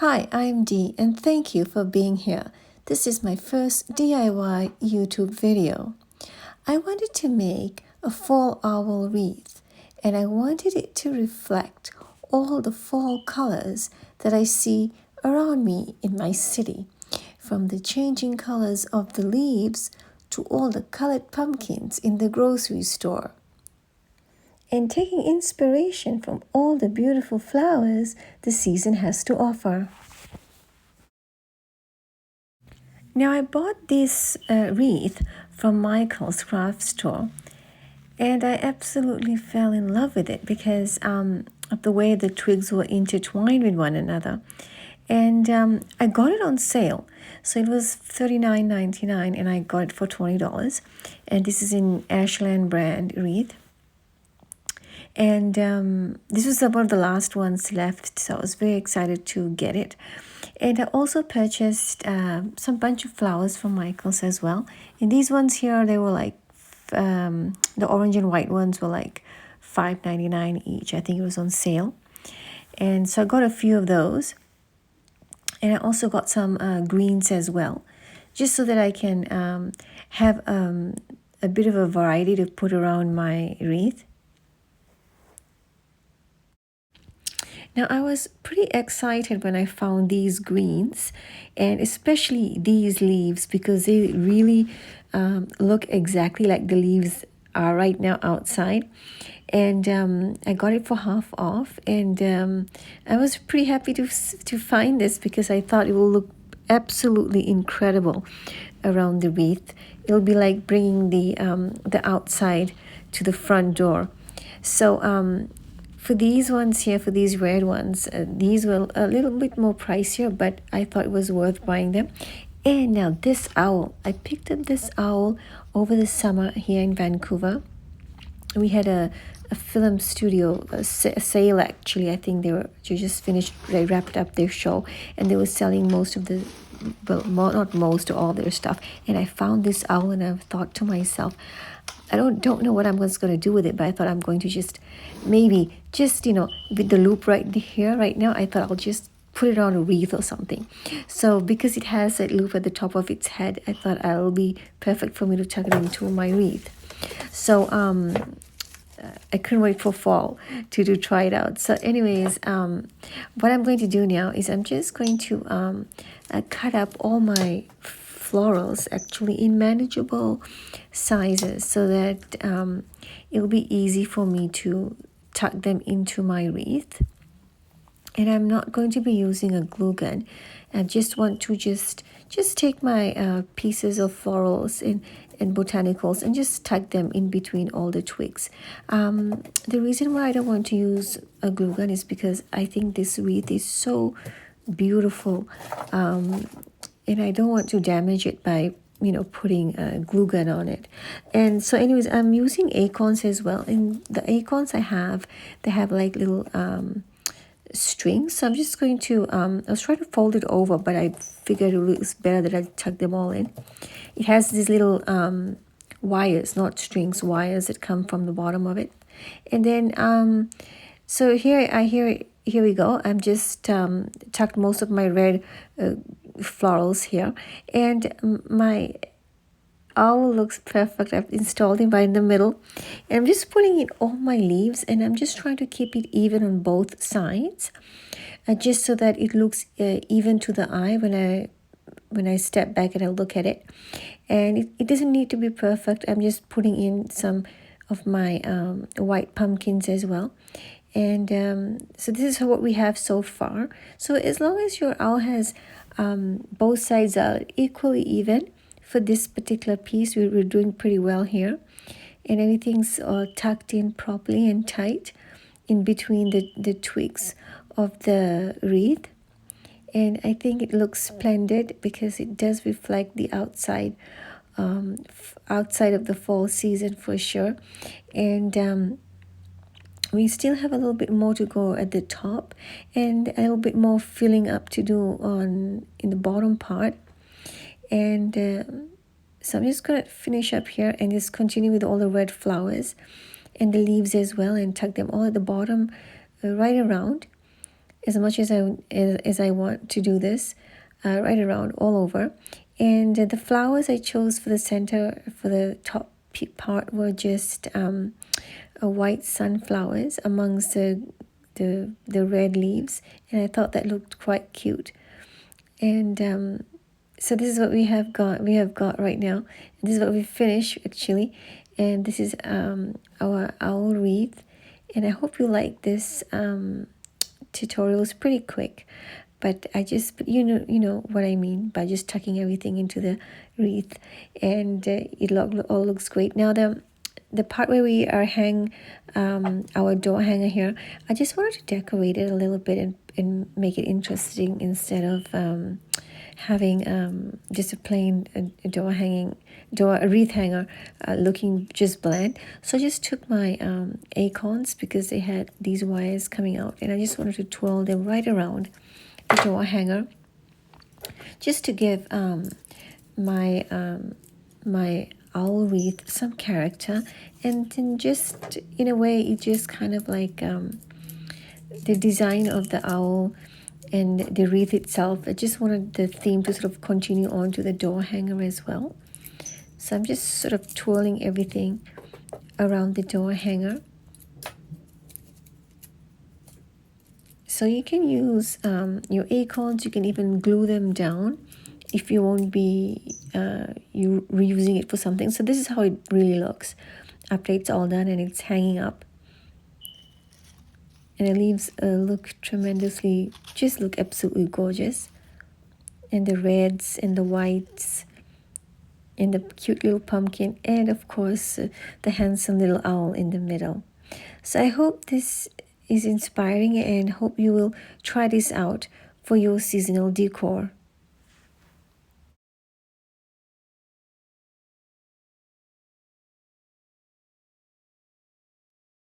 Hi, I'm Dee and thank you for being here. This is my first DIY YouTube video. I wanted to make a fall owl wreath and I wanted it to reflect all the fall colors that I see around me in my city, from the changing colors of the leaves to all the colored pumpkins in the grocery store, and taking inspiration from all the beautiful flowers the season has to offer. Now, I bought this wreath from Michael's craft store, and I absolutely fell in love with it because of the way the twigs were intertwined with one another. And I got it on sale. So it was $39.99 and I got it for $20. And this is in Ashland brand wreath. And this was one of the last ones left, so I was very excited to get it. And I also purchased some bunch of flowers from Michael's as well. And these ones here, they were like, the orange and white ones were like $5.99 each. I think it was on sale. And so I got a few of those. And I also got some greens as well, just so that I can have a bit of a variety to put around my wreath. Now, I was pretty excited when I found these greens, and especially these leaves, because they really look exactly like the leaves are right now outside. And I got it for half off, and I was pretty happy to find this because I thought it will look absolutely incredible around the wreath. It'll be like bringing the outside to the front door. So for these ones here, for these red ones, these were a little bit more pricier, but I thought it was worth buying them. And now this owl, I picked up this owl over the summer here in Vancouver. We had a film studio a sale, actually. I think they just finished, they wrapped up their show, and they were selling most of the, well, not most, of all their stuff. And I found this owl and I thought to myself, I don't know what I'm going to do with it, but I thought I'm going to just maybe just, with the loop right here, right now, I thought I'll just put it on a wreath or something. So because it has that loop at the top of its head, I thought it'll be perfect for me to tuck it into my wreath. So I couldn't wait for fall to try it out. So anyways, what I'm going to do now is I'm just going to cut up all my florals actually in manageable sizes so that it'll be easy for me to tuck them into my wreath. And I'm not going to be using a glue gun. I just want to just take my pieces of florals and botanicals and just tuck them in between all the twigs. The reason why I don't want to use a glue gun is because I think this wreath is so beautiful, and I don't want to damage it by putting a glue gun on it. And so anyways, I'm using acorns as well, and the acorns they have like little strings. So I'm just going to I was trying to fold it over, but I figured it was better that I tuck them all in. It has these little wires, not strings, wires that come from the bottom of it. And then so here we go. I'm just tucked most of my red florals here, and my owl looks perfect. I've installed him right in the middle, and I'm just putting in all my leaves, and I'm just trying to keep it even on both sides, just so that it looks even to the eye when I step back and I look at it. And it doesn't need to be perfect. I'm just putting in some of my white pumpkins as well. And so this is what we have so far. So as long as your owl has both sides are equally even, for this particular piece, we're doing pretty well here. And everything's tucked in properly and tight in between the twigs of the wreath. And I think it looks splendid because it does reflect the outside of the fall season for sure. And we still have a little bit more to go at the top and a little bit more filling up to do in the bottom part. And so I'm just going to finish up here and just continue with all the red flowers and the leaves as well, and tuck them all at the bottom right around. as much as I want to do this, right around all over. And the flowers I chose for the center, for the top part, were just white sunflowers amongst the red leaves, and I thought that looked quite cute. And so this is what we have got right now. This is what we finished actually, and this is our owl wreath. And I hope you like this tutorial. It's pretty quick, but I just, you know what I mean by just tucking everything into the wreath, and all looks great. Now the part where we are hang our door hanger here, I just wanted to decorate it a little bit and make it interesting instead of having just a plain a wreath hanger looking just bland. So I just took my acorns, because they had these wires coming out, and I just wanted to twirl them right around the door hanger, just to give my owl wreath some character. And then just in a way, it just kind of like the design of the owl and the wreath itself. I just wanted the theme to sort of continue on to the door hanger as well. So I'm just sort of twirling everything around the door hanger. So you can use your acorns. You can even glue them down if you won't be you reusing it for something. So this is how it really looks after it's all done and it's hanging up. And the leaves look absolutely gorgeous. And the reds and the whites and the cute little pumpkin, and of course the handsome little owl in the middle. So I hope this is inspiring, and hope you will try this out for your seasonal decor.